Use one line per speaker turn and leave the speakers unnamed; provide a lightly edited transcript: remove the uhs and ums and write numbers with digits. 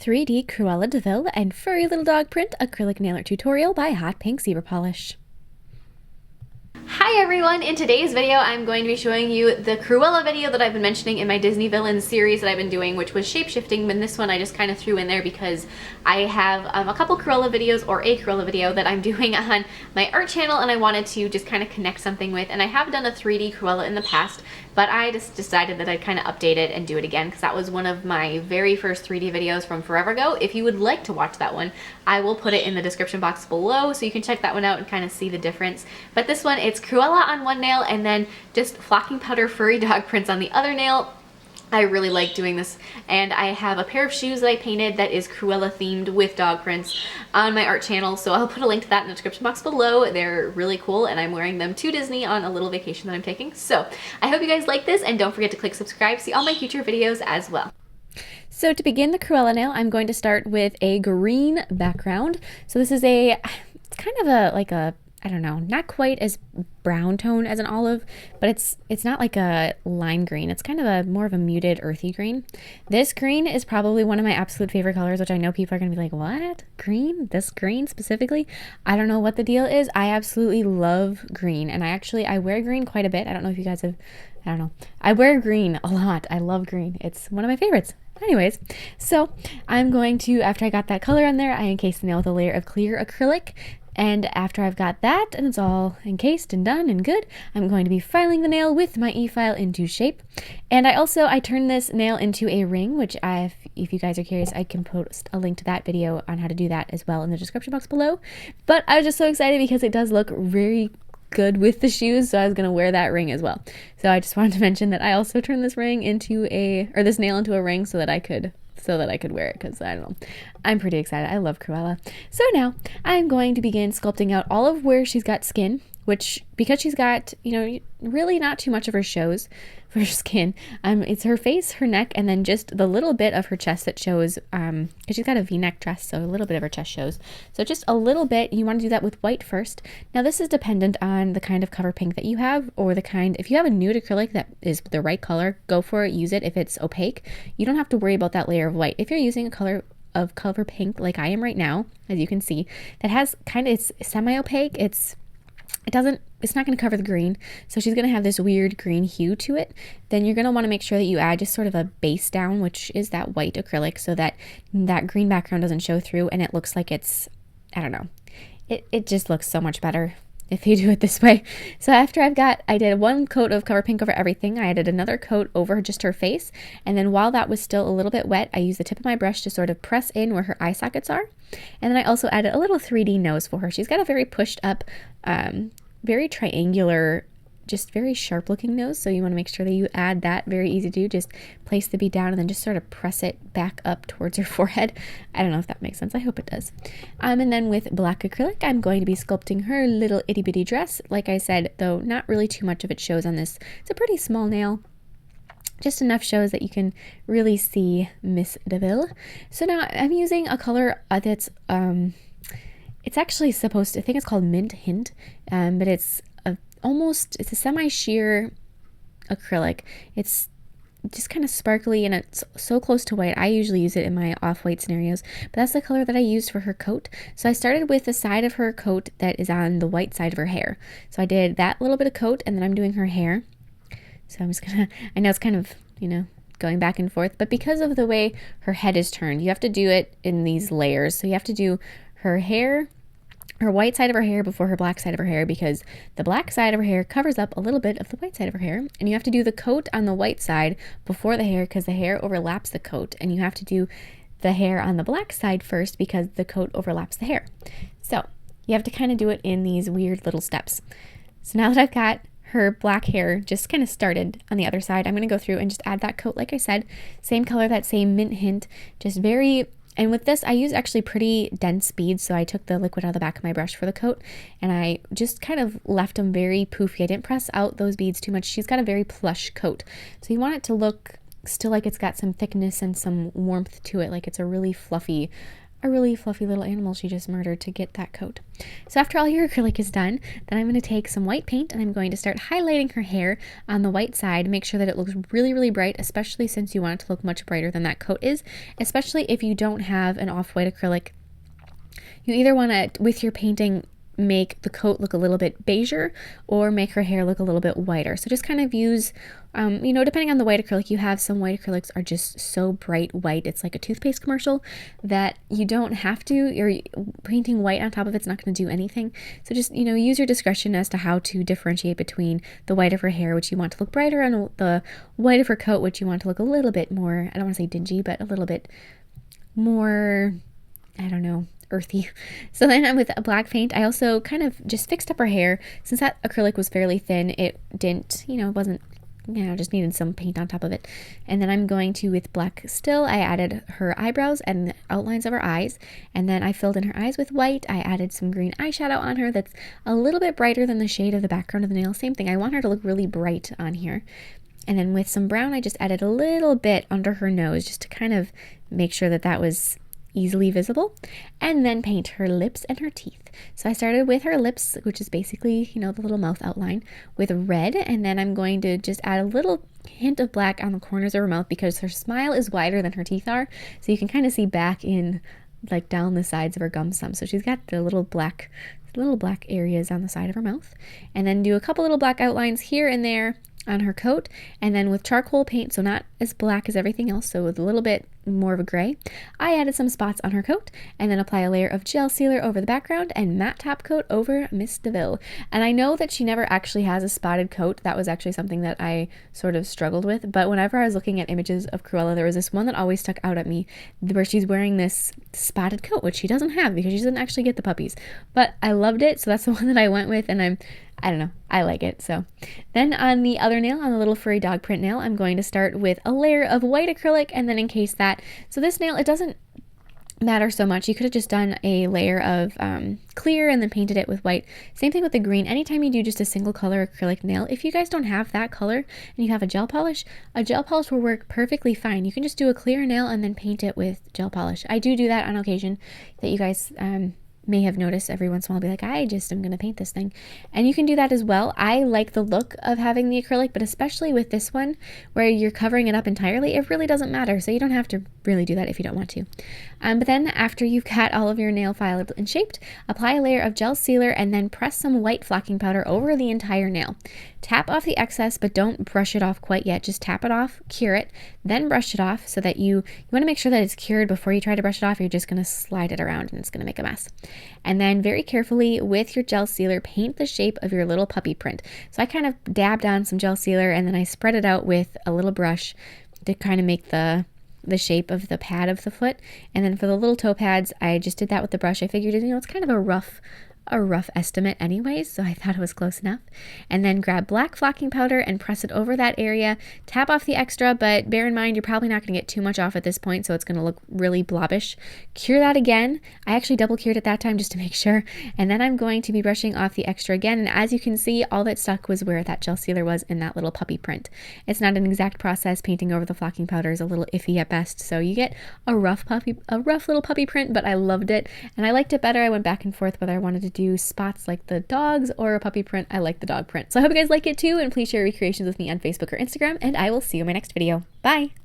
3D Cruella de Vil and Furry Little Dog Print Acrylic Nail Art Tutorial by Hotpinkzebrapolish. Hi everyone! In today's video I'm going to be showing you the Cruella video that I've been mentioning in my Disney Villains series that I've been doing, which was shape-shifting, but this one I just kind of threw in there because I have a couple Cruella videos, or a Cruella video that I'm doing on my art channel, and I wanted to just kind of connect something with, and I have done a 3D Cruella in the past, but I just decided that I'd kind of update it and do it again because that was one of my very first 3D videos from forever ago. If you would like to watch that one, I will put it in the description box below so you can check that one out and kind of see the difference. But this one, it's Cruella on one nail and then just flocking powder furry dog prints on the other nail. I really like doing this, and I have a pair of shoes that I painted that is Cruella themed with dog prints on my art channel, so I'll put a link to that in the description box below. They're really cool and I'm wearing them to Disney on a little vacation that I'm taking. So I hope you guys like this, and don't forget to click subscribe to see all my future videos as well. So to begin the Cruella nail, I'm going to start with a green background. So this is it's kind of a I don't know, not quite as brown tone as an olive, but it's not like a lime green. It's kind of more of a muted earthy green. This green is probably one of my absolute favorite colors, which I know people are going to be like, what? Green? This green specifically? I don't know what the deal is. I absolutely love green, and I wear green quite a bit. I don't know if you guys have, I don't know. I wear green a lot. I love green. It's one of my favorites. Anyways, so I'm going to, after I got that color on there, I encased the nail with a layer of clear acrylic. And after I've got that and it's all encased and done and good, I'm going to be filing the nail with my e-file into shape. And I turned this nail into a ring, which if you guys are curious, I can post a link to that video on how to do that as well in the description box below. But I was just so excited because it does look very good with the shoes, so I was going to wear that ring as well. So I just wanted to mention that I also turned this nail into a ring so that I could wear it, because I don't know, I'm pretty excited. I love Cruella. So now I'm going to begin sculpting out all of where she's got skin, which, because she's got, really not too much of her shows for her skin. It's her face, her neck, and then just the little bit of her chest that shows, because she's got a v-neck dress, so a little bit of her chest shows. So just a little bit. You want to do that with white first. Now this is dependent on the kind of cover pink that you have, or if you have a nude acrylic that is the right color, go for it, use it. If it's opaque, you don't have to worry about that layer of white. If you're using a color of cover pink like I am right now, as you can see, that has it's semi-opaque, it's not going to cover the green, so she's going to have this weird green hue to it. Then you're going to want to make sure that you add just sort of a base down, which is that white acrylic, so that that green background doesn't show through and it looks like it's, I don't know, it just looks so much better if you do it this way. So after I did one coat of cover pink over everything, I added another coat over just her face, and then while that was still a little bit wet, I used the tip of my brush to sort of press in where her eye sockets are. And then I also added a little 3D nose for her. She's got a very pushed up, very triangular, just very sharp looking nose, so you want to make sure that you add that. Very easy to do. Just place the bead down and then just sort of press it back up towards her forehead. I don't know if that makes sense. I hope it does. And then with black acrylic, I'm going to be sculpting her little itty bitty dress. Like I said, though, not really too much of it shows on this. It's a pretty small nail. Just enough shows that you can really see Miss DeVille. So now I'm using a color that's it's actually supposed to, I think it's called Mint Hint, but it's a semi-sheer acrylic. It's just kind of sparkly and it's so close to white. I usually use it in my off-white scenarios, but that's the color that I used for her coat. So I started with the side of her coat that is on the white side of her hair. So I did that little bit of coat, and then I'm doing her hair. So I'm just gonna, I know it's kind of, going back and forth, but because of the way her head is turned, you have to do it in these layers. So you have to do her hair, her white side of her hair before her black side of her hair, because the black side of her hair covers up a little bit of the white side of her hair, and you have to do the coat on the white side before the hair because the hair overlaps the coat, and you have to do the hair on the black side first because the coat overlaps the hair. So you have to kind of do it in these weird little steps. So now that I've got her black hair just kind of started on the other side, I'm going to go through and just add that coat like I said, same color, that same Mint Hint, just very. And with this, I use actually pretty dense beads, so I took the liquid out of the back of my brush for the coat, and I just kind of left them very poofy. I didn't press out those beads too much. She's got a very plush coat, so you want it to look still like it's got some thickness and some warmth to it, like it's a really fluffy a really fluffy little animal she just murdered to get that coat. So after all your acrylic is done, then I'm going to take some white paint and I'm going to start highlighting her hair on the white side. Make sure that it looks really, really bright, especially since you want it to look much brighter than that coat is, especially if you don't have an off-white acrylic. You either want to, with your painting, make the coat look a little bit beiger or make her hair look a little bit whiter. So just kind of use, depending on the white acrylic, you have some white acrylics are just so bright white. It's like a toothpaste commercial that you don't have to. You're painting white on top of it's not going to do anything. So just, use your discretion as to how to differentiate between the white of her hair, which you want to look brighter, and the white of her coat, which you want to look a little bit more, I don't want to say dingy, but a little bit more, I don't know, earthy. So then with a black paint, I also kind of just fixed up her hair. Since that acrylic was fairly thin, it didn't, wasn't, just needed some paint on top of it. And then I'm going to, with black still, I added her eyebrows and the outlines of her eyes. And then I filled in her eyes with white. I added some green eyeshadow on her that's a little bit brighter than the shade of the background of the nail. Same thing. I want her to look really bright on here. And then with some brown, I just added a little bit under her nose just to kind of make sure that that was easily visible, and then paint her lips and her teeth. So I started with her lips, which is basically, the little mouth outline, with red, and then I'm going to just add a little hint of black on the corners of her mouth because her smile is wider than her teeth are, so you can kind of see back in, like down the sides of her gum some. So she's got the little black areas on the side of her mouth, and then do a couple little black outlines here and there on her coat, and then with charcoal paint, so not as black as everything else, so with a little bit more of a gray, I added some spots on her coat, and then apply a layer of gel sealer over the background and matte top coat over Miss DeVille. And I know that she never actually has a spotted coat. That was actually something that I sort of struggled with, but whenever I was looking at images of Cruella, there was this one that always stuck out at me where she's wearing this spotted coat, which she doesn't have because she doesn't actually get the puppies, but I loved it, so that's the one that I went with, and I don't know, I like it. So then on the other nail, on the little furry dog print nail, I'm going to start with a layer of white acrylic and then encase that. So this nail, it doesn't matter so much. You could have just done a layer of clear and then painted it with white. Same thing with the green. Anytime you do just a single color acrylic nail, if you guys don't have that color and you have a gel polish will work perfectly fine. You can just do a clear nail and then paint it with gel polish. I do that on occasion, that you guys may have noticed. Every once in a while I'll be like, I just am going to paint this thing. And you can do that as well. I like the look of having the acrylic, but especially with this one where you're covering it up entirely, it really doesn't matter. So you don't have to really do that if you don't want to. But then after you've got all of your nail filed and shaped, apply a layer of gel sealer and then press some white flocking powder over the entire nail. Tap off the excess, but don't brush it off quite yet. Just tap it off, cure it, then brush it off so that you want to make sure that it's cured before you try to brush it off. You're just going to slide it around and it's going to make a mess. And then very carefully with your gel sealer, paint the shape of your little puppy print. So I kind of dabbed on some gel sealer and then I spread it out with a little brush to kind of make the shape of the pad of the foot. And then for the little toe pads, I just did that with the brush. I figured, it's kind of a rough estimate anyways, so I thought it was close enough. And then grab black flocking powder and press it over that area. Tap off the extra, but bear in mind you're probably not going to get too much off at this point, so it's going to look really blobbish. Cure that again. I actually double cured it that time just to make sure. And then I'm going to be brushing off the extra again, and as you can see, all that stuck was where that gel sealer was in that little puppy print. It's not an exact process. Painting over the flocking powder is a little iffy at best, so you get a rough little puppy print, but I loved it, and I liked it better. I went back and forth whether I wanted to do spots like the dogs or a puppy print. I like the dog print. So I hope you guys like it too, and please share your recreations with me on Facebook or Instagram, and I will see you in my next video. Bye!